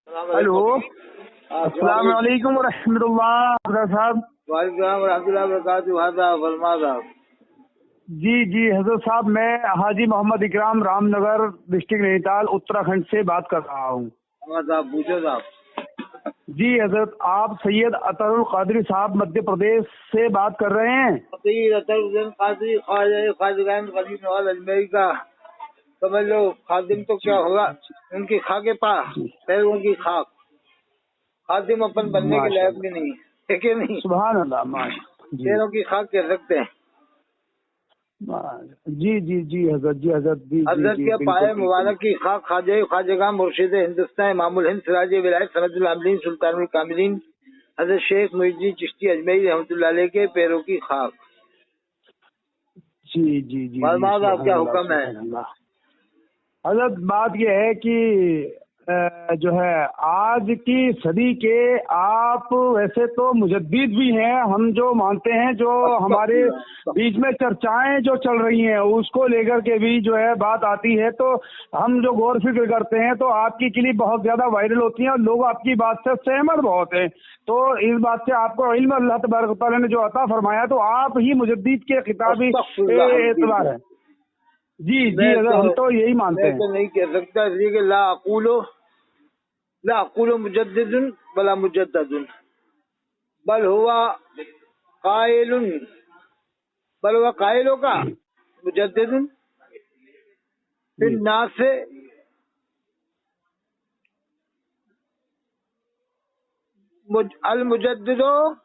Hello, अस्सलाम वालेकुम रहमतुल्लाह साहब। वालेकुम रहमतुल्लाह वबरकातुहू। फरमा साहब। जी हजरत साहब, मैं हाजी मोहम्मद इकराम, रामनगर डिस्ट्रिक्ट नैनीताल उत्तराखंड से बात कर रहा हूँ। हाँ साहब, पूछो साहब। जी हजरत, आप सैयद अतरुल कादरी साहब मध्य प्रदेश से बात कर रहे हैं। सैयद अतरुल कादरी ख्वाजा कलीम नवाज अजमेरी का समझ लो खादिम तो क्या होगा, उनकी खाके पैरों की खाक। खादिम अपन बनने के लायक भी नहीं है कि नहीं? सुभान अल्लाह। पैरों की खाक कह सकते हैं। जी हजरत, जी हजरत के पाए मुबारक की खाक ख्वाजा मुर्शिद हिंदुस्तान इमामुल हिंद सिराज विलायत सनदुल आमिलीन सुल्तानुल कामिलीन हजरत शेख मुहिद्दीन चिश्ती अजमेरी रहमतुल्लाह अलैह के पैरों की खाक। जी फरमाओ साहब, क्या हुक्म है? हजरत, बात यह है कि जो है आज की सदी के आप वैसे तो मुजद्दिद भी हैं, हम जो मानते हैं, जो हमारे बीच में चर्चाएं जो चल रही हैं उसको लेकर के भी जो है बात आती है, तो हम जो गौर फिक्र करते हैं तो आपकी क्लिप बहुत ज्यादा वायरल होती है और लोग आपकी बात से सहमत बहुत हैं। तो इस बात से आपको इल्म अल्लाह तबारक व तआला ने जो अता फरमाया, तो आप ही मुजद्दिद के खिताबी एतबार है। जी हम तो यही मानते हैं। मैं तो नहीं कह सकता इसलिए कि ला अक़ूलु मुजद्दिदुन वला मुजद्ददुन बल हुवा कायलों का मुजद्दिदुन फिर नास से अल मुजद्दिदो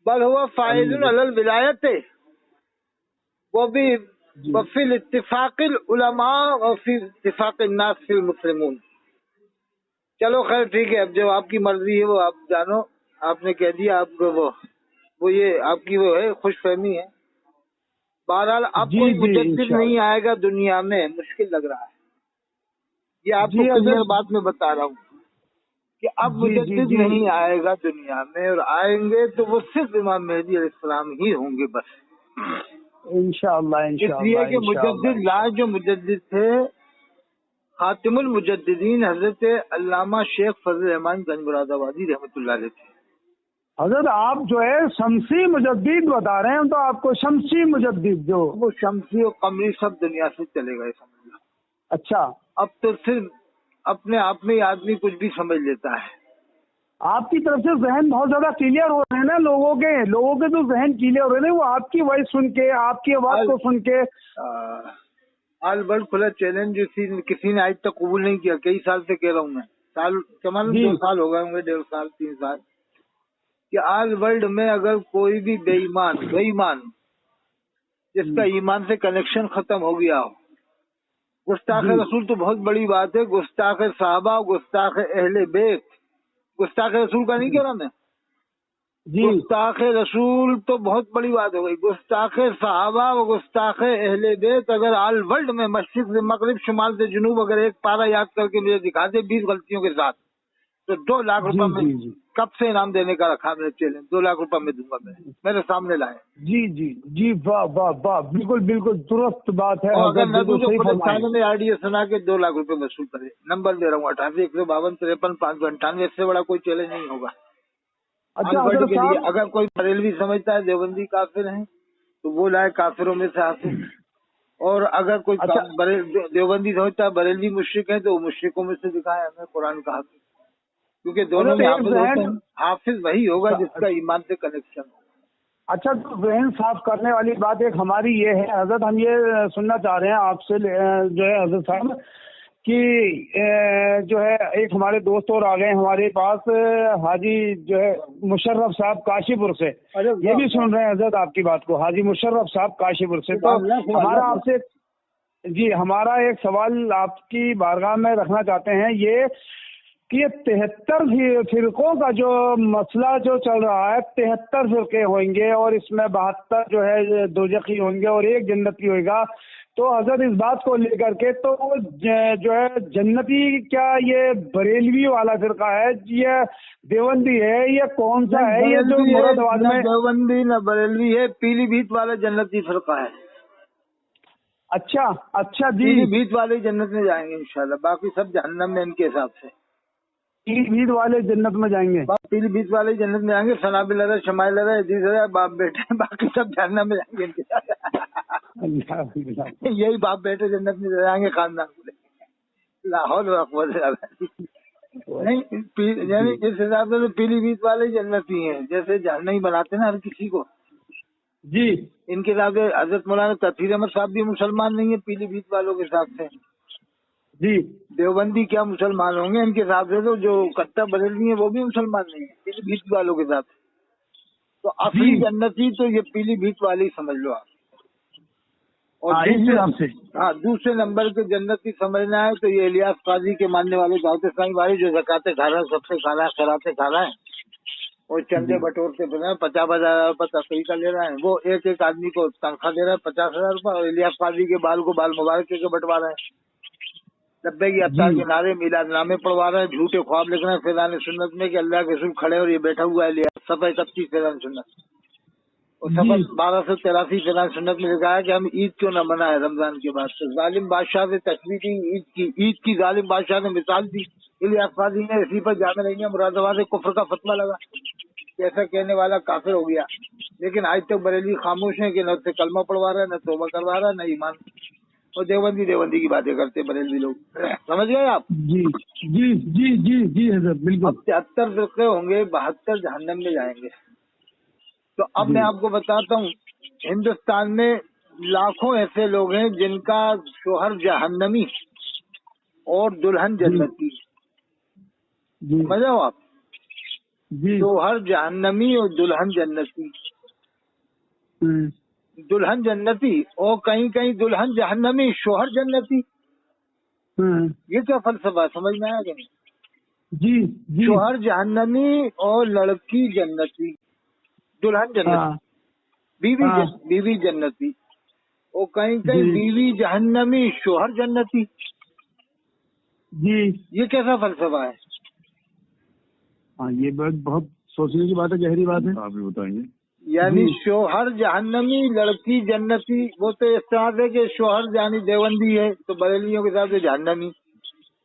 बल हुवा फाइजुन अलल विलायत, वो भी वफिल इत्तिफाकिल उलमा व फी इत्तिफाकिन नास फिल मुस्लिमून। चलो खैर ठीक है, अब जो आपकी मर्जी है वो आप जानो, आपने कह दिया, आपको वो ये आपकी वो है खुशफहमी है। बहरहाल अब कोई मुजद्दिद नहीं आएगा दुनिया में, मुश्किल लग रहा है। ये आपको क्लियर बात में बता रहा हूँ कि अब मुजद्दिद नहीं आएगा दुनिया में, और आएंगे तो वो सिर्फ इमाम मेहदी अलैहिस्सलाम ही होंगे बस, इंशाअल्लाह। इसलिए कि मुजद्दिद लाए जो मुजद्दिद थे खातिमुल मुजद्दिदीन हजरत अल्लामा शेख फजल रहमान गंजमुरादाबादी रहमतुल्लाह अलैह थे। हजरत, आप जो है शमसी मुजद्दिद बता रहे हैं, तो आपको शमसी मुजद्दिद जो वो शमसी और कमरी सब दुनिया से चलेगा, समझ लो। अच्छा, अब तो सिर्फ अपने आप में आदमी कुछ भी समझ लेता है। आपकी तरफ से जहन बहुत ज्यादा क्लियर हो रहे हैं ना, लोगों के तो जहन क्लियर हो रहे हैं, वो आपकी वॉइस सुन के, आपकी आवाज को सुन के। आल वर्ल्ड खुला चैलेंज किसी ने आज तक कबूल नहीं किया। कई साल से कह रहा हूँ मैं, साल कमान 2 साल हो गए होंगे, 1.5 साल 3 साल, कि आल वर्ल्ड में अगर कोई भी बेईमान जिसका ईमान से कनेक्शन खत्म हो गया हो, गुस्ताख रसूल तो बहुत बड़ी बात है, गुस्ताख साहबा, गुस्ताख अहले बैत, गुस्ताख रसूल का नहीं कह रहा मैं, गुस्ताख रसूल तो बहुत बड़ी बात हो गई, गुस्ताख साहबा व गुस्ताख अहले बैत अगर आल वर्ल्ड में मशरिक से मगरिब शुमाल से जुनूब अगर एक पारा याद करके मुझे दिखा दे 20 गलतियों के साथ, तो 2 लाख रुपए में कब से इनाम देने का रखा मैंने चैलेंज, 2 लाख रुपए में दूंगा, मैं मेरे सामने लाए। जी वाह, बिल्कुल दुरुस्त बात है। और अगर न दूं तो पुलिस थाने में आरडीए सुना के 2 लाख रुपए वसूल करे। नंबर दे रहा हूँ 88 152 53 598, इससे बड़ा कोई चैलेंज नहीं होगा। अच्छा, के लिए अगर कोई बरेलवी समझता है देवबंदी काफिर है तो वो लाए काफिरों में से हाफिज, और अगर कोई देवबंदी समझता है बरेलवी मुश्रिक है तो वो मुश्रिकों में से दिखाए हमें कुरान का हाफिज, क्योंकि दोनों में हाफिज होते हैं। हाफिज वही होगा जिसका ईमान से कनेक्शन हो। अच्छा, तो जहन साफ करने वाली बात एक हमारी ये है हजरत, हम ये सुनना चाह रहे हैं आपसे जो है हजरत साहब कि जो है एक हमारे दोस्त और आ गए हमारे पास, हाजी जो है मुशर्रफ साहब काशीपुर से, ये भी सुन रहे हैं हजरत आपकी बात को, हाजी मुशर्रफ साहब काशीपुर से। तो हमारा एक सवाल आपकी बारगाह में रखना चाहते हैं, ये कि ये 73 फिरकों का जो मसला जो चल रहा है, 73 फिरके होंगे और इसमें 72 जो है दोजखी होंगे और 1 जन्नती होगा, तो हजरत इस बात को लेकर के तो जो है जन्नती क्या ये बरेलवी वाला फिरका है, ये देवबंदी है, ये कौन सा है? ये जो मुरादाबाद में देवबंदी न बरेलवी है, पीलीभीत वाला जन्नती फिरका है। अच्छा जी, पीलीभीत वाले जन्नत में जाएंगे इंशाल्लाह, बाकी सब जहन्नम में इनके हिसाब से। پیلی بھیت والے جنت میں جائیں گے. پیلی بھیت والے جنت میں جائیں گے. سنابل ہے، شمائل ہے، عزیز ہے، باپ بیٹے، باقی سب جہنم میں جائیں گے. یہی باپ بیٹے جنت میں جائیں گے خاندان پورے. لاہور نہیں، یعنی اس حساب سے پیلی بھیت والے جنتی ہیں. جیسے جہنمی بناتے نا ہر کسی کو. جی ان کے حساب سے حضرت مولانا تطہیر احمد صاحب بھی مسلمان نہیں ہے پیلی بھیت والوں کے حساب سے. جی دیوبندی کیا مسلمان ہوں گے ان کے حساب سے؟ تو جو کٹا بریلوی ہیں وہ بھی مسلمان نہیں ہے پیلی بھیت والوں کے حساب سے. تو اصلی جنتی تو یہ پیلی بھیت والے ہی سمجھ لو آپ. اور دوسرے نمبر کے جنتی سمجھنا ہے تو یہ الیاس قاضی کے ماننے والے داؤد اسلامی والے جو زکاتیں کھا رہا ہے، سب سے کھا رہا ہے، خیراتے کھا رہا ہے اور چندے بٹورتے پھر 50,000 روپے تصویر کا لے رہا ہے. وہ ایک ایک آدمی کو تنخواہ دے رہا ہے 50,000 روپے، اور الیاس قاضی کے بال کو بال مبارک کے بٹوا رہا ہے. نبے کی اطہار کے نعرے، میلاد نامے پڑھوا رہے ہیں، جھوٹے خواب لکھ رہے ہیں فیضان سنت میں کہ اللہ کے رسول کھڑے اور یہ بیٹھا ہوا ہے. صفحہ 31 فیضان سنت اور صفحہ 1283 فیضان سنت میں لکھا ہے کہ ہم عید کیوں نہ منائے رمضان کے بعد. تو ظالم بادشاہ سے تشریح دی عید کی ظالم بادشاہ نے مثال دی. الیاس قاضی نے اسی پر جامع رہی مراد آباد کفر کا فتویٰ لگا. ایسا کہنے والا کافر ہو گیا. لیکن آج تک بریلی خاموش ہیں کہ نہ اسے کلمہ پڑھوا رہا ہے، نہ توبہ کروا رہا ہے، نہ ایمان. اور دیوبندی کی باتیں کرتے بریلوی لوگ. سمجھ گئے آپ؟ جی جی جی جی جی حضرت بالکل. اب 73 فرقے ہوں گے، 72 جہنم میں جائیں گے. تو اب میں آپ کو بتاتا ہوں ہندوستان میں لاکھوں ایسے لوگ ہیں جن کا شوہر جہنمی اور دلہن جنتی. سمجھ رہے ہو آپ؟ شوہر جہنمی اور دلہن جنتی. دلہن جنتی اور کہیں کہیں دلہن جہنمی شوہر جنتی. یہ کیا فلسفہ سمجھ میں آیا کہ نہیں؟ جی شوہر جہنمی اور لڑکی جنتی، دلہن جنتی، بیوی جنتی، اور کہیں کہیں بیوی جہنمی شوہر جنتی. جی یہ کیسا فلسفہ ہے؟ ہاں یہ بہت سوچنے کی بات ہے، گہری بات ہے. آپ بھی بتائیں گے. یعنی شوہر جہنمی لڑکی جنتی. وہ تو اس طرح سے کہ شوہر یعنی دیوبندی ہے تو بریلیوں کے ساتھ جہنمی.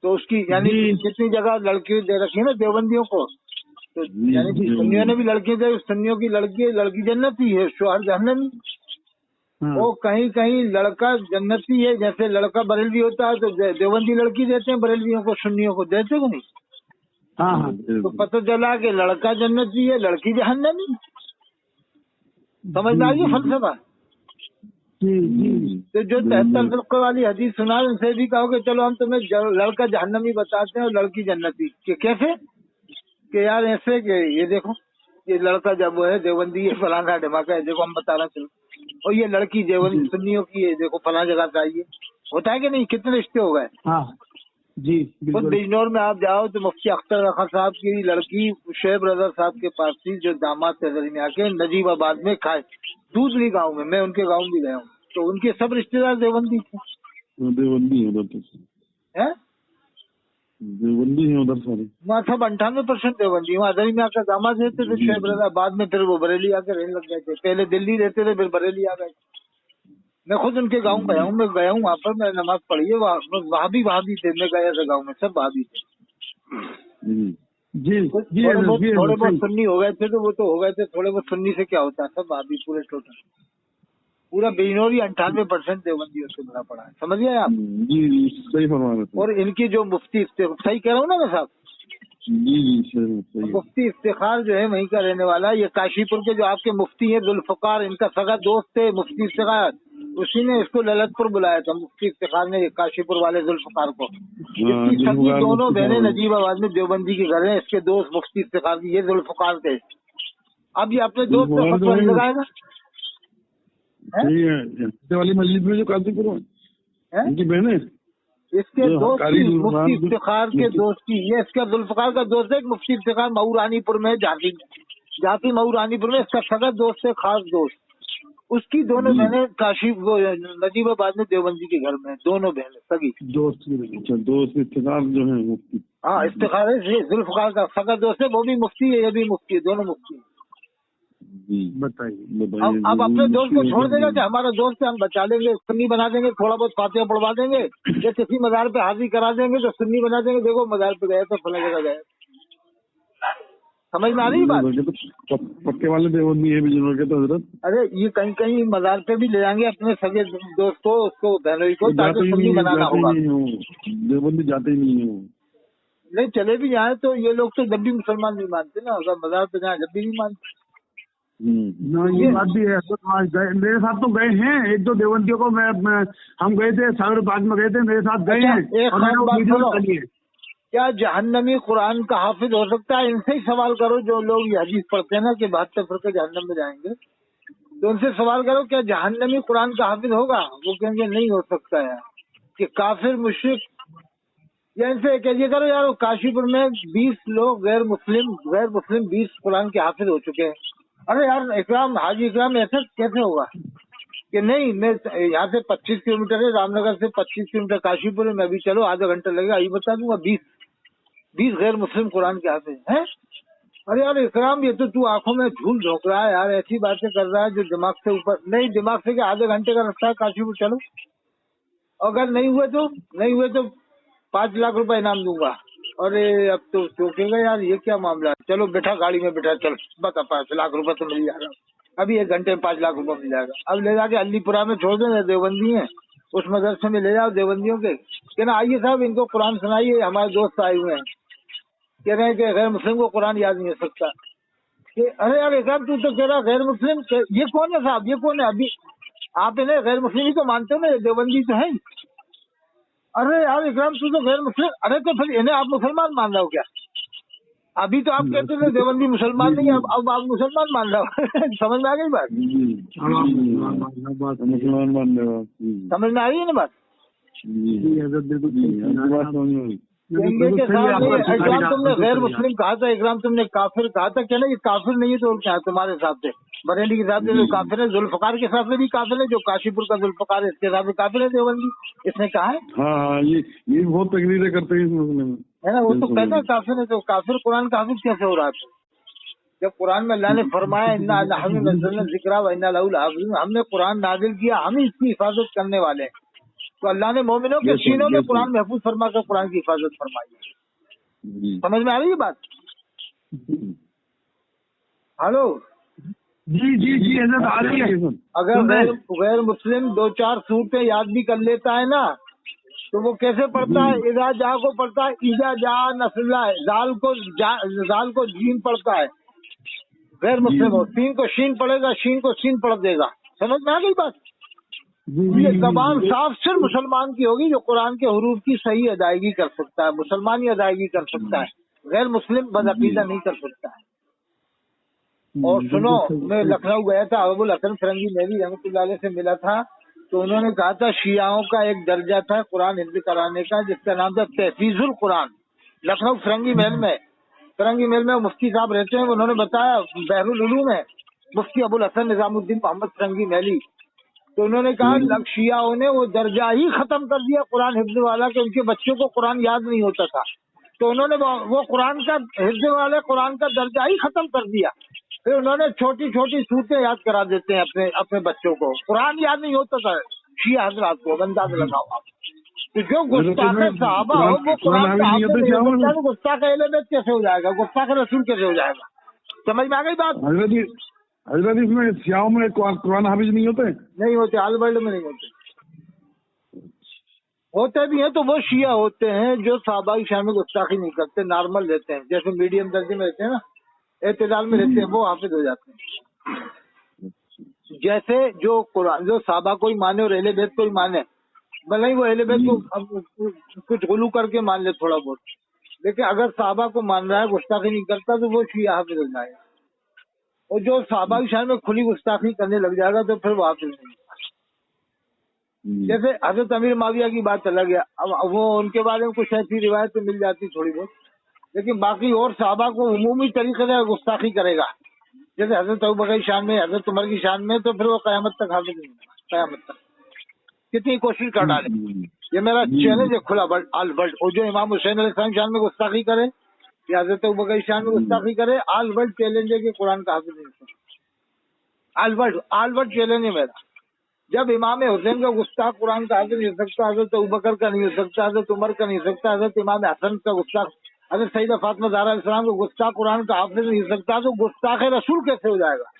تو اس کی یعنی کتنی جگہ لڑکی دے رکھی ہے نا دیوبندیوں کو. تو یعنی سنیوں نے بھی لڑکی دے، سنیوں کی لڑکی جنتی ہے، شوہر جہنمی. وہ کہیں کہیں لڑکا جنتی ہے. جیسے لڑکا بریلوی ہوتا ہے تو دیوبندی لڑکی دیتے ہیں بریلویوں کو، سنیوں کو دیتے کو نہیں. تو پتہ چلا کہ لڑکا جنتی ہے، لڑکی جہنمی. سمجھ میں آئیے فلسفہ. تو جو 73 فرقے والی حدیث سنا ان سے بھی کہو کہ چلو ہم تمہیں لڑکا جہنمی بتاتے ہیں اور لڑکی جنتی. کہ کیسے؟ کہ یار ایسے کہ یہ دیکھو یہ لڑکا جب وہ ہے دیوبندی ہے فلانا ڈھماکہ ہے، دیکھو ہم بتا رہے ہیں چلو. اور یہ لڑکی دیوبندی سنیوں کی ہے، دیکھو فلاں جگہ سے آئیے. ہوتا ہے کہ نہیں؟ کتنے رشتے ہو گئے. جی خود بجنور میں آپ جاؤ تو مفتی اختر رخا صاحب کی لڑکی شعیب رضا صاحب کے پاس تھی جو داماد تھے درمیان کے نجیب آباد میں کھائے دوسری گاؤں میں ان کے گاؤں بھی گیا ہوں. تو ان کے سب رشتے دار دیوبندی تھے. دیوبندی ہے ادھر سارے وہاں سب 98% دیوبندی. وہاں درمیان کا داماد رہتے تھے شعیب رضا. بعد میں پھر وہ بریلی آ کے رہنے لگ گئے تھے. پہلے دلی رہتے تھے پھر بریلی آ گئے. میں خود ان کے گاؤں گیا ہوں. میں گیا ہوں وہاں پر، میں نماز پڑھی ہے. وہاں بھی تھے. میں گیا تھا گاؤں میں سب وہاں بھی تھے. تھوڑے بہت سنی ہو گئے تھے تو وہ تو ہو گئے تھے. تھوڑے بہت سنی سے کیا ہوتا ہے، سب وہاں بھی پورے ٹوٹل پورا بجنوری 98% دیوبندیوں سے بھرا پڑا ہے. سمجھ گئے آپ؟ جی صحیح فرما رہے. اور ان کی جو مفتی صحیح کہہ رہا ہوں نا میں صاحب؟ جی مفتی افتخار جو ہے وہیں کا رہنے والا. یہ کاشی پور کے جو آپ کے مفتی ہیں ذوالفقار، ان کا سگا دوست تھے مفتی افتخار. اسی نے اس کو للت پور بلایا تھا مفتی افتخار نے کاشی پور والے ذوالفقار کو. اس کی سبھی دونوں بہنیں نجیب آباد میں دیوبندی کے گھر ہیں. اس کے دوست مفتی افتخار کی یہ ذوالفقار تھے. اب یہ اپنے دوست کو فتویٰ لگائے گا والی مسجد میں جو کاشی پور ان کی بہنیں اس کے دوست کی مفتی افتخار کے دوست کی. یہ اس کا ذوالفقار کا دوست ہے. مفتی افتخار مئو رانی پور میں جاتی مئو رانی پور میں اس کا سگا دوست ہے، خاص دوست. اس کی دونوں بہنیں کاشی نجیب آباد میں دیوبندی کے گھر میں دونوں بہنیں سگی دوست افتخار جو ہے مفتی. ہاں افتخار ہے ذوالفقار کا سگا دوست ہے. وہ بھی مفتی ہے، یہ بھی مفتی ہے، دونوں مفتی ہیں. بتائیے اب اپنے دوست کو چھوڑ دے گا کہ ہمارا دوست ہے ہم بچا لیں گے، سنی بنا دیں گے، تھوڑا بہت فاتحہ پڑھوا دیں گے، یا کسی مزار پہ حاضری کرا دیں گے تو سنی بنا دیں گے. دیکھو مزار پہ گئے تو فلاں جگہ گئے. समझ में आ रही है बात? तो पक्के वाले देवबंदी है बिजनौर के तो हजरत। अरे ये कहीं कहीं मजार पे भी ले जाएंगे अपने सगे दोस्त को, उसको बहनोई को, ताकि सुन्नी बनाना होगा। देवबंदी जाते ही नहीं हो। नहीं चले भी जाए तो ये लोग तो जब भी मुसलमान नहीं मानते ना, अगर मजार पे जाए जब भी नहीं मानते। ये बात भी है। मेरे साथ तो गए हैं एक दो देवबंदियों को, हम गए थे सागर पार्क में गए थे, मेरे साथ गए हैं। एक बात सुनो, क्या जहन्नमी कुरान का हाफिज हो सकता है? इनसे ही सवाल करो जो लोग ये हदीस पढ़ते हैं ना कि 72 फरके जहन्नम में जाएंगे, तो उनसे सवाल करो क्या जहन्नमी कुरान का हाफिज होगा? वो कहेंगे नहीं हो सकता है, कि काफिर मुशरिक। या इनसे कहिए करो यार, काशीपुर में 20 लोग गैर मुस्लिम 20 कुरान के हाफिज हो चुके हैं। अरे यार इकराम, हाजी इकराम, ऐसा कैसे होगा? कि नहीं, मैं यहाँ से 25 किलोमीटर है, रामनगर से 25 किलोमीटर काशीपुर है, मैं अभी चलो आधा घंटा लगेगा, ये बता दूंगा 20 गैर मुस्लिम कुरान के हाफिज हैं। अरे यार इकराम, ये तो तू आंखों में धूल झोंक रहा है यार, ऐसी बातें कर रहा है जो दिमाग से ऊपर नहीं। दिमाग से क्या, आधे घंटे का रास्ता है काशीपुर, चलो। अगर नहीं हुए तो 5 लाख रुपए इनाम दूंगा। अरे अब तो सोचेगा यार ये क्या मामला है, चलो बैठा गाड़ी में बैठा, चल बता 5 लाख रुपए तो मिल जाएगा अभी, 1 घंटे में 5 लाख रुपए मिल जाएगा। अब ले जाके अलीपुरा में छोड़ दो, देवबंदी है उस मदरसे में ले जाओ देवबंदियों के, कहना आइए साहब इनको कुरान सुनाइए, हमारे दोस्त आए हुए हैं, कह रहे हैं कि गैर मुस्लिम को कुरान याद नहीं हो सकता। कि अरे यार एक तू तो कह रहा गैर मुस्लिम, ये कौन है साहब, ये कौन है? अभी आप इन्हें गैर मुस्लिम ही तो मानते हो ना, देवबंदी तो है। अरे यार इकराम तू तो गैर मुस्लिम, अरे तो फिर इन्हें आप मुसलमान मान रहे हो क्या? अभी तो आप कहते थे देवबंदी मुसलमान नहीं है, अब आप मुसलमान मान रहे हो। समझ में आ गई बात? मुसलमान मान रहे हो, समझ में आ रही है ना बात? कहेंगे कि साहब इकराम तुमने गैर मुस्लिम कहा था, इकराम तुमने काफिर कहा था, क्या नहीं काफिर नहीं है तो क्या तुम्हारे हिसाब से? बरेली के हिसाब से जो काफिर है, जुल्फकार के हिसाब से भी काफिर है, जो काशीपुर का जुल्फकार है इसके हिसाब से काफिर है देवबंदी, इसने कहा है। हाँ, ये बहुत तकरीरें करते हैं इस मसले में, है ना? वो तो कहता है काफिर है, तो काफिर कुरान का हाफिज कैसे हो रहा है? जब कुरान में अल्लाह ने फरमाया इन्ना नहनु नज़्ज़लना ज़िक्रा व इन्ना लहु लहाफ़िज़ून, हमने कुरान नाजिल किया, हम ही इसकी हिफाजत करने वाले हैं। तो अल्लाह ने मोमिनों के सीनों में कुरान महफूज फरमा कर कुरान की हिफाजत फरमाई है। समझ में आ रही है बात? हेलो जी हज़रत आ रही है। अगर गैर मुस्लिम 2-4 सूरतें याद भी कर लेता है ना, तो वो कैसे पढ़ता है? इज़ा जा को पढ़ता है, इज़ा जा नस्ला है, जाल को जीन पढ़ता है। गैर मुस्लिम हो, सीन को शीन पढ़ेगा, शीन को सीन पढ़ देगा। समझ में आ गई बात? ये जबान साफ सिर्फ मुसलमान की होगी जो कुरान के हुरूफ की सही अदायगी कर सकता है, मुसलमान ही अदायगी कर सकता है, गैर मुस्लिम बदअकीदा नहीं कर सकता है। और सुनो, मैं लखनऊ गया था, अबुल हसन फरंगी मेरी रहमतुल्लाह अलैह से मिला था, तो उन्होंने कहा था शियाओं का एक दर्जा था कुरान हिफ्ज़ कराने का, जिसका नाम था तहफीजुल कुरान। लखनऊ फरंगी महल में मुफ्ती साहब रहते हैं, उन्होंने बताया बहरुल उलूम है, मुफ्ती अबुल हसन निजामुद्दीन मोहम्मद फरंगी महली। तो उन्होंने कहा शियाओं ने वो दर्जा ही खत्म कर दिया कुरान हिफ्ज़ वाला, कि उनके बच्चों को कुरान याद नहीं होता था, तो उन्होंने वो कुरान का हिफ्ज़ वाले कुरान का दर्जा ही खत्म कर दिया। फिर उन्होंने छोटी छोटी सूरतें याद करा देते हैं अपने बच्चों को, कुरान याद नहीं होता था शिया हजरात को। अंदाज लगाओ आप, तो जो गुस्ताख साहबा हो वो कुरान का गुस्ताख अहले बैत कैसे हो जाएगा, गुस्ताख रसूल कैसे हो जाएगा? समझ में आ गई बात? हजरत इसमें शियाओं में कुरान हाफिज नहीं होते? नहीं होते, आल वर्ल्ड में नहीं होते। होते भी हैं तो वो शिया होते हैं जो साहबा की शान में गुस्ताखी नहीं करते, नॉर्मल रहते हैं, जैसे मीडियम दर्जे में रहते हैं ना, एतदाल में रहते हैं, वो हाफिज हो जाते हैं। जैसे जो कुरान जो साहबा को ही माने और अहले बैत को ही माने, भले ही वो अहले बैत को कुछ गुलू करके मान ले थोड़ा बहुत, लेकिन अगर साहबा को मान रहा है, गुस्ताखी नहीं करता, तो वो शिया हाफिज हो जाएगा। और जो साहबा की शान में खुली गुस्ताखी करने लग जाएगा तो फिर वो हाफिज नहीं। जैसे हजरत अमीर माविया की बात अलग है, अब वो उनके बारे में कुछ ऐसी रिवायत मिल जाती थोड़ी बहुत, लेकिन बाकी और साहबा को उमूमी तरीके से गुस्ताखी करेगा, जैसे हजरत अबू बकर की शान में, हजरत उमर की शान में, तो फिर वो कयामत तक हाफिज नहीं होगा, कयामत तक कितनी कोशिश कर डाले। ये मेरा चैलेंज है खुला आल वर्ल्ड, और जो इमाम हुसैन अलैहिस्सलाम शान में गुस्ताखी करे या हजरत अबू बकर की शान में गुस्ताखी करे, आल वर्ल्ड चैलेंज है कि कुरान का हाफिज नहीं होगा। आल वर्ल्ड चैलेंज है मेरा। जब इमाम हुसैन का गुस्ताख कुरान का हाफिज नहीं हो सकता, हजरत अबू बकर का नहीं हो सकता, हजरत उमर का नहीं हो सकता, हजरत इमाम हसन का गुस्ताख अगर सईदा फातिमा ज़हरा अलैहिस्सलाम को गुस्ताख कुरान का हाफिज नहीं हो सकता तो गुस्ताख रसूल कैसे हो जाएगा?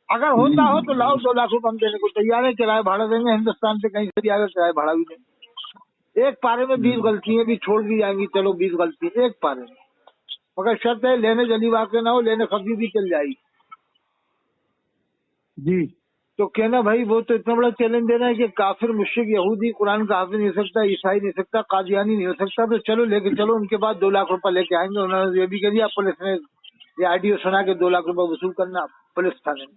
अगर होता हो तो लाओ 2 लाख रुपये हम देने को तैयार है, किराया भाड़ा देंगे, हिंदुस्तान से कहीं से भी आएगा किराया भाड़ा भी देंगे। एक पारे में 20 गलतियां भी छोड़ दी जाएंगी, चलो 20 गलती एक पारे में, मगर शर्त है लेने जली वाक़ ना हो, लेने खफी भी चल जाएगी जी। तो कहना भाई वो तो इतना बड़ा चैलेंज दे रहा है कि काफिर मुश्रिक यहूदी कुरान का हाफिज नहीं हो सकता, ईसाई नहीं सकता, कादियानी नहीं हो सकता, तो चलो लेके चलो। उनके बाद 2 लाख रुपए लेके आएंगे। उन्होंने ये भी कह दिया, पुलिस ने ये ऑडियो सुना के 2 लाख रुपए वसूल करना पुलिस थाने में।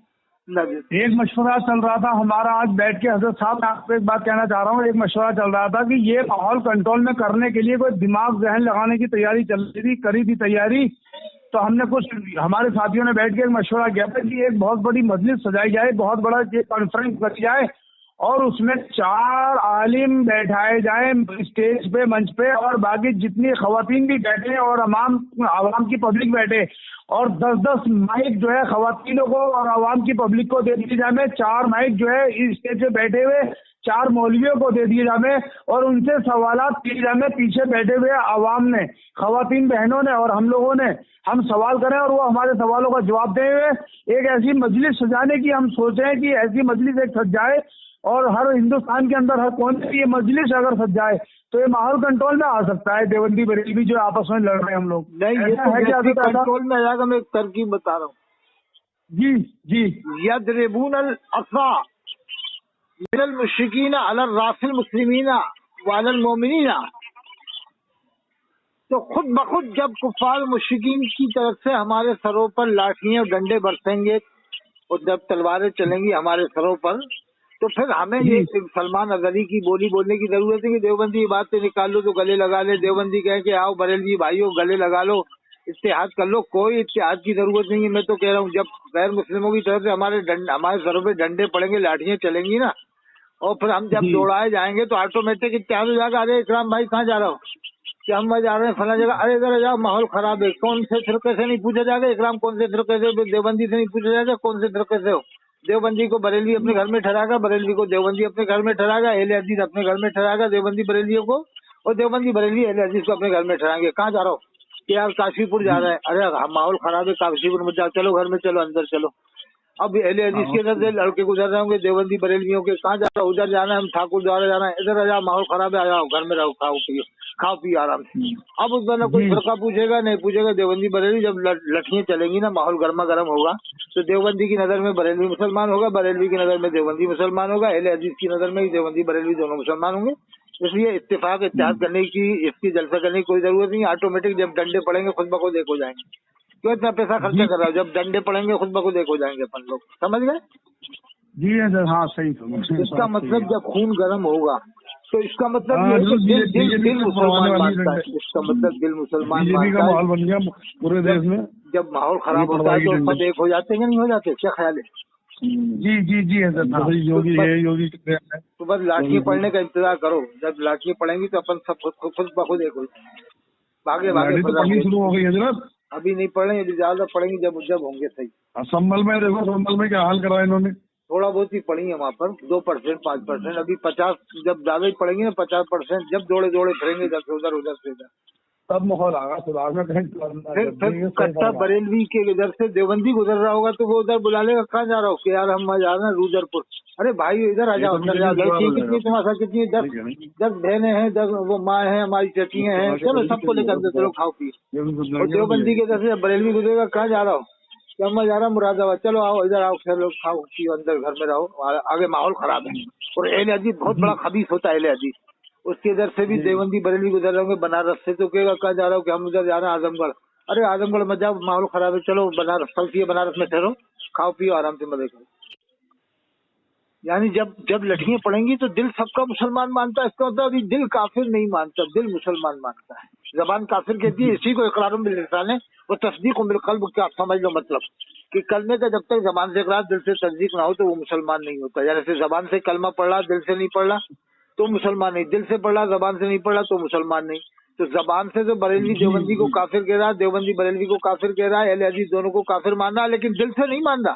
एक मशवरा चल रहा था हमारा आज बैठ के, हजरत साहब मैं आपको एक बात कहना चाह रहा हूँ, एक मशवरा चल रहा था कि ये माहौल कंट्रोल में करने के लिए कोई दिमाग जहन लगाने की तैयारी चल रही थी, करी थी तैयारी। तो हमने कुछ हमारे साथियों ने बैठ के एक मशवरा किया था कि एक बहुत बड़ी मजलिस सजाई जाए, बहुत बड़ा कॉन्फ्रेंस करी जाए और उसमें 4 आलिम बैठाए जाए स्टेज पे, मंच पे, और बाकी जितनी खवातीन भी बैठे और आवाम की पब्लिक बैठे, और 10-10 माइक जो है खवातीनों को और आवाम की पब्लिक को दे दिए जाए। 4 माइक जो है इस स्टेज पे बैठे हुए 4 मौलवियों को दे दिए जाए और उनसे सवालात किए जाए। पीछे बैठे हुए आवाम ने, खवातीन बहनों ने और हम लोगों ने, हम सवाल करें और वो हमारे सवालों का जवाब दे हुए एक ऐसी मजलिस सजाने की हम सोच रहे हैं कि ऐसी मजलिस एक सज जाए और हर हिंदुस्तान के अंदर हर कोने में ये मजलिस अगर सज जाए तो ये माहौल कंट्रोल में आ सकता है। देवबंदी बरेलवी जो आपस में लड़ रहे हैं हम लोग, नहीं ये तो है कि कंट्रोल में आएगा। मैं एक तरकीब बता रहा हूँ जी जी। यदरिबून अल अफ़ा मिनल मुश्रिकीन अलल रासिल मुस्लिमीना व अलल मोमिनीना। तो खुद बखुद जब कुफार मुश्रिकीन की तरफ से हमारे सरों पर लाठियां डंडे बरसेंगे और जब तलवारें चलेंगी हमारे सरों पर, तो फिर हमें ये सलमान अजहरी की बोली बोलने की जरूरत है कि देवबंदी ये बातें निकाल लो तो गले लगा ले। देवबंदी कहे कि आओ बरेलवी भाइयों गले लगा लो, इत्तेहाद कर लो। कोई इत्तेहाद की जरूरत नहीं है। मैं तो कह रहा हूँ जब गैर मुस्लिमों की तरफ से हमारे सरों पे डंडे पड़ेंगे, लाठियां चलेंगी ना, और फिर हम जब दौड़ाए जाएंगे तो ऑटोमेटिक इत्तेहाद हो जाएगा। अरे इकराम भाई कहाँ जा रहा हो? कि हम जा रहे हैं फला जगह। अरे इधर जाओ माहौल खराब है। कौन से फिरके से नहीं पूछा जाएगा इकराम, कौन से फिरके से? देवबंदी से नहीं पूछा जाएगा कौन से फिरके से हो। देवबंदी को बरेलवी अपने घर में ठहराएगा, बरेलवी को देवबंदी अपने घर में ठहराएगा, अहले हदीस अपने घर में ठहराएगा देवबंदी बरेलियों को, और देवबंदी बरेलवी अहले हदीस को अपने घर में ठहराएंगे। कहाँ जा रहा हो? कि यार काशीपुर जा रहे हैं। अरे माहौल खराब है, काशीपुर में जाओ, चलो घर में चलो, अंदर चलो। अब अहले हदीस के इधर से लड़के गुजर रहे होंगे देवबंदी बरेलवियों के, कहाँ जा रहा है? उधर जाना है, हम ठाकुर द्वारा जाना है। इधर आ जाओ, माहौल खराब है, आ जाओ घर में रहो, खाओ पियो आराम से। अब उस बंदा कोई फर्का पूछेगा नहीं पूछेगा। देवबंदी बरेलवी जब लठियां चलेंगी ना, माहौल गर्मा गर्म होगा, तो देवबंदी की नजर में बरेलवी मुसलमान होगा, बरेलवी की नजर में देवबंदी मुसलमान होगा, अहले हदीस की नजर में देवबंदी बरेलवी दोनों मुसलमान होंगे। इसलिए इत्तेफाक इत्तेहाद करने की, इसकी जलसा करने की कोई जरूरत नहीं। ऑटोमेटिक जब डंडे पड़ेंगे खुद बखुद एक हो जाएंगे। क्यों इतना पैसा खर्चा कर रहा हो? जब डंडे पड़ेंगे खुद बखुद एक हो जाएंगे अपन लोग। समझ गए? जी सर, हाँ सही। इसका मतलब जब खून गर्म होगा तो इसका मतलब ये है कि दिल मुसलमान मानता है। इसका मतलब दिल मुसलमान मानता है। बन गया पूरे देश में। जब माहौल खराब होता है तो सब एक हो जाते हैं, नहीं हो जाते? क्या ख्याल है? जी है सर। योगी है, योगी तो बस लाठियां पड़ने का इंतजार करो। जब लाठियां पड़ेंगी तो अपन सब खुद बखुद एक हो जाएंगे। भागे भागे शुरू हो गई है जनाब। अभी नहीं पड़ेंगे, अभी ज्यादा पड़ेंगी जब होंगे सही। संभल में देखो, संभल में क्या हाल करा इन्होंने। थोड़ा बहुत ही पड़ी है वहाँ पर 2%, 5%। अभी 50 जब ज्यादा ही पड़ेंगी ना, 50%, जब दौड़े फिरेंगे इधर से उधर तब माहौल आगा सुधार में कहीं। फिर कट्टा बरेलवी के इधर से देवबंदी गुजर रहा होगा तो वो उधर बुला लेगा, कहाँ जा रहा हो? कि यार हम जा रहे हैं रूदरपुर। अरे भाई इधर आ जाओ, अंदर जाओ। लड़की कितनी तुम्हारा कितनी? 10 बहनें हैं, 10 वो माँ है, हमारी चचियाँ हैं, चलो सबको लेकर अंदर चलो, खाओ पिए। और देवबंदी के इधर से बरेलवी गुजरेगा, कहाँ जा रहा हो? क्या मैं जा रहा हूँ मुरादाबाद। चलो आओ इधर आओ, चलो खाओ पियो, अंदर घर में रहो, आगे माहौल खराब है। और अहले हदीस बहुत बड़ा खबीस होता है अहले हदीस। उसके इधर से भी देवबंदी बरेलवी गुजर रहे होंगे बनारस से, तो कहेगा कहाँ जा रहा हूँ? कि हम उधर जा रहे हैं आजमगढ़। अरे आजमगढ़ में जाओ, माहौल खराब है, चलो बनारस चलती है, बनारस में ठहरो, खाओ पियो आराम से मजे करो। यानी जब लठियां पड़ेंगी तो दिल सबका मुसलमान मानता है। इसका मतलब अभी दिल काफिर नहीं मानता, दिल मुसलमान मानता है। जबान काफिर कहती है, इसी को इकरार बिल लिसान है वो तस्दीक बिल क़ल्ब। क्या आप समझ लो मतलब कि कलमे का जब तक जबान से इकरार दिल से तस्दीक ना हो तो वो मुसलमान नहीं होता। जैसे जबान से कलमा पढ़ रहा दिल से नहीं पढ़ रहा तो मुसलमान नहीं, दिल से पढ़ रहा जबान से नहीं पढ़ रहा तो मुसलमान नहीं। तो जबान से तो बरेलवी देवबंदी को काफिर कह रहा है, देवबंदी बरेलवी को काफिर कह रहा है, अहले हदीस दोनों को काफिर मान रहा है, लेकिन दिल से नहीं मान रहा।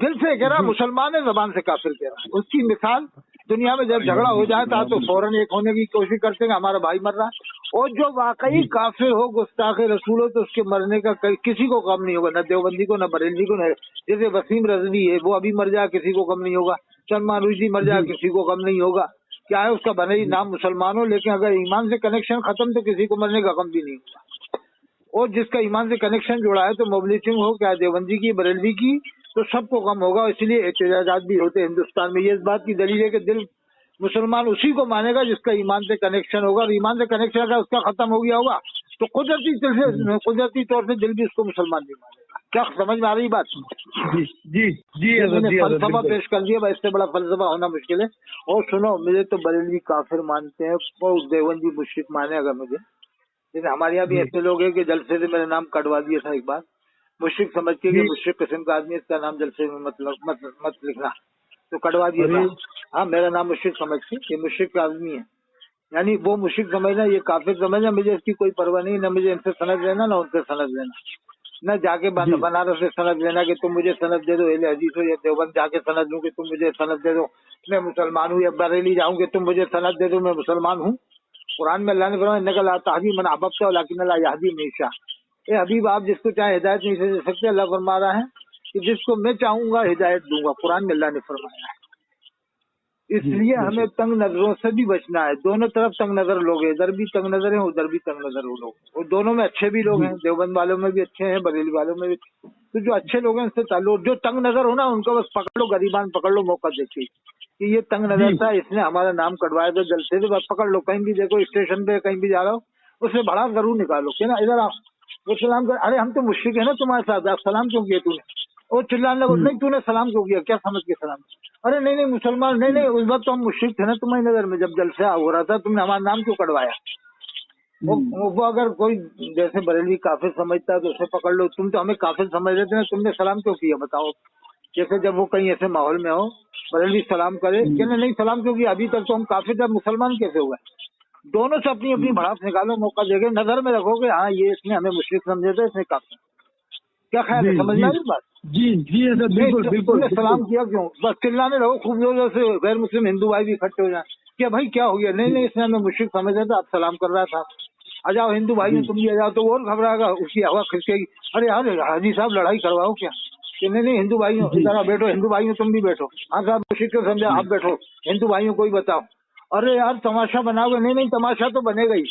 दिल से कह रहा मुसलमान है, जबान से काफिर कह रहा है। उसकी मिसाल दुनिया में जब झगड़ा हो जाता है तो फौरन एक होने की कोशिश करते हैं, हमारा भाई मर रहा है, اور जो वाकई काफिर हो, गुस्ताख रसूल हो, तो उसके मरने का किसी को गम नहीं होगा, न देवबंदी को, न बरेलवी को, न जैसे वसीम रजवी है वो अभी मर जाए किसी को गम नहीं होगा, सलमान रुश्दी मर जाए किसी को गम नहीं होगा। क्या है उसका भले ही नाम मुसलमान हो, लेकिन अगर ईमान से कनेक्शन खत्म तो किसी को मरने का गम भी नहीं होगा। और जिसका ईमान से कनेक्शन जुड़ा है, तो मोबली सिंह हो, क्या देवबंदी की, बरेलवी की, तो सबको गम होगा। इसलिए एहतजाजात भी होते हैं हिंदुस्तान में। ये इस बात की दलील है कि दिल मुसलमान उसी को मानेगा जिसका ईमान से कनेक्शन होगा, और ईमान से कनेक्शन अगर उसका खत्म हो गया होगा तो कुदरती तौर से दिल भी उसको मुसलमान नहीं मानेगा। क्या समझ में आ रही बात? जी मैंने फलसफा पेश कर दिया, इससे बड़ा फलसफा होना मुश्किल है। और सुनो, मुझे तो बरेलवी काफिर मानते हैं और देवबंदी मुशरिक मानेगा मुझे। लेकिन हमारे यहाँ भी ऐसे लोग हैं कि जलसे से मेरा नाम कटवा दिया था एक बार, मुशरिक समझ के कि मुशरिक किस्म का आदमी, इसका नाम जलसे में मत लिखना, तो कटवा दिया था। हाँ, मेरा नाम मुशरिक समझ के, ये मुशरिक का आदमी है, यानी वो मुशरिक समझना, ये काफिर समझना। मुझे इसकी कोई परवाह नहीं, न मुझे इनसे सनद लेना, न उनसे सनद लेना, न जाके बनारस से सनद लेना कि तुम मुझे सनद दे दो, अहले हदीस हो या देवबंद जाके सनद लूं कि तुम मुझे सनद दे दो, मैं मुसलमान हूँ, या बरेली जाऊँ कि तुम मुझे सनद दे दो, मैं मुसलमान हूँ। कुरान में अल्लाह ने फरमाया इन्नका ला तहदी मन अहबब्ता वलाकिन अल्लाह यहदी मन यशा। ए हबीब, आप जिसको चाहे हिदायत नहीं दे सकते। अल्लाह फरमा रहा है कि जिसको मैं चाहूंगा हिदायत दूंगा, कुरान में अल्लाह ने फरमाया है। इसलिए हमें तंग नजरों से भी बचना है। दोनों तरफ तंग नजर लोग हैं, इधर भी तंग नजर है, उधर भी तंग नजर लोग, और दोनों में अच्छे भी लोग हैं, देवबंद वालों में भी अच्छे हैं, बरेली वालों में भी। तो जो अच्छे लोग हैं उनसे ताल्लुक, जो तंग नजर हो ना उनको बस पकड़ लो, गरीबान पकड़ लो, मौका देखिए कि ये तंग नजर था, इसने हमारा नाम कटवाया था जलसे से, बस पकड़ लो। कहीं भी देखो, स्टेशन पे कहीं भी जा रहा हो, उससे भड़ास जरूर निकालो कि ना इधर आओ, वो सलाम कर, अरे हम तो मुश्रिक है ना तुम्हारे साथ, आप सलाम क्यों किया तूने? और चिल्लाने लगो, नहीं तूने सलाम क्यों किया, क्या समझ के सलाम? अरे नहीं मुसलमान, नहीं उस वक्त तो हम मुश्रिक थे ना तुम्हारी नजर में, जब जलसा हो रहा था तुमने हमारा नाम क्यों कटवाया? वो अगर कोई जैसे बरेलवी काफिर समझता है तो उसे पकड़ लो। तुम तो हमें काफिर समझ रहे थे ना, तुमने सलाम क्यों किया बताओ? जैसे जब वो कहीं ऐसे माहौल में हो, बरेलवी सलाम करे, कहने नहीं सलाम क्यों किया, अभी तक तो हम काफिर थे, मुसलमान कैसे हुए? दोनों से अपनी अपनी भड़ास निकालो, मौका देके नजर में रखोगे, हाँ ये इसने हमें मुश्रिक समझे थे, इसने काफिर। क्या ख्याल है, समझ में बात? जी बिल्कुल बिल्कुल। सलाम किया क्यों? बस चिल्लाने रहो खूब जोर से, गैर मुस्लिम हिंदू भाई भी इकट्ठे हो जाए, क्या भाई क्या हो गया? नहीं इसने हमें मुश्रिक समझा था, आप सलाम कर रहा था, आ जाओ हिंदू भाई तुम भी आ जाओ, तो और घबराएगा, उसकी हवा खिसकेगी, अरे यार हाजी साहब लड़ाई करवाओ क्या? कि नहीं हिंदू भाइयों जरा बैठो, हिंदू भाइयों तुम भी बैठो, हाँ साहब मुश्रिक क्यों समझा, आप बैठो, हिंदू भाइयों कोई बताओ। अरे यार तमाशा बनाओगे? नहीं तमाशा तो बनेगा ही,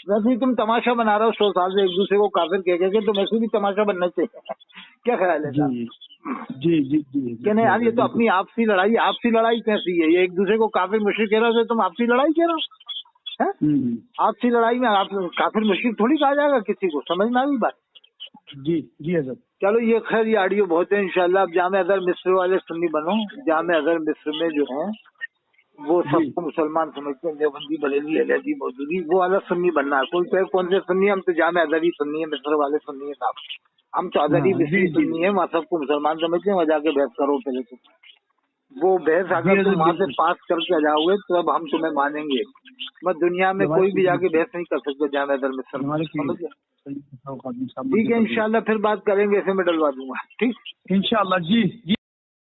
वैसे ही तुम तमाशा बना रहे हो 100 साल से एक दूसरे को काफिर कह के, तो वैसे भी तमाशा बनना चाहिए। क्या ख्याल है साहब? जी क्या नहीं यार, ये तो अपनी आपसी लड़ाई कैसी है? ये एक दूसरे को काफिर मुश्रिक कह रहे हो, तुम आपसी लड़ाई कह रहे हो? आपसी लड़ाई में आप काफिर मुश्रिक थोड़ी कहा जाएगा किसी को, समझ में आ गई बात? जी सर। चलो ये खैर, ये ऑडियो बहुत है, इंशाल्लाह अब जामे अजहर मिस्र वाले सुन्नी बनो। जामे अजहर मिस्र में जो है वो सबको मुसलमान समझते हैं, देवबंदी बरेली अहले मौजूदी, वो वाला सुन्नी बनना है। कोई कहे कौन से सुन्नी, हम तो जामे अजहरी सुन्नी है, मिस्र वाले सुन्नी है साहब, हम तो अजहरी मिस्री सुन्नी है, वहाँ सबको मुसलमान समझते हैं। वहाँ जाके बहस करो पहले तो, वो बहस अगर तुम वहाँ से पास करके आ जाओगे तो अब हम तुम्हें मानेंगे। मैं दुनिया में कोई भी जाके बहस नहीं कर सकते जामे अजहर मिस्र में, समझ गए? ठीक है, इंशाल्लाह फिर बात करेंगे, ऐसे में डलवा दूंगा, ठीक इंशाल्लाह। जी।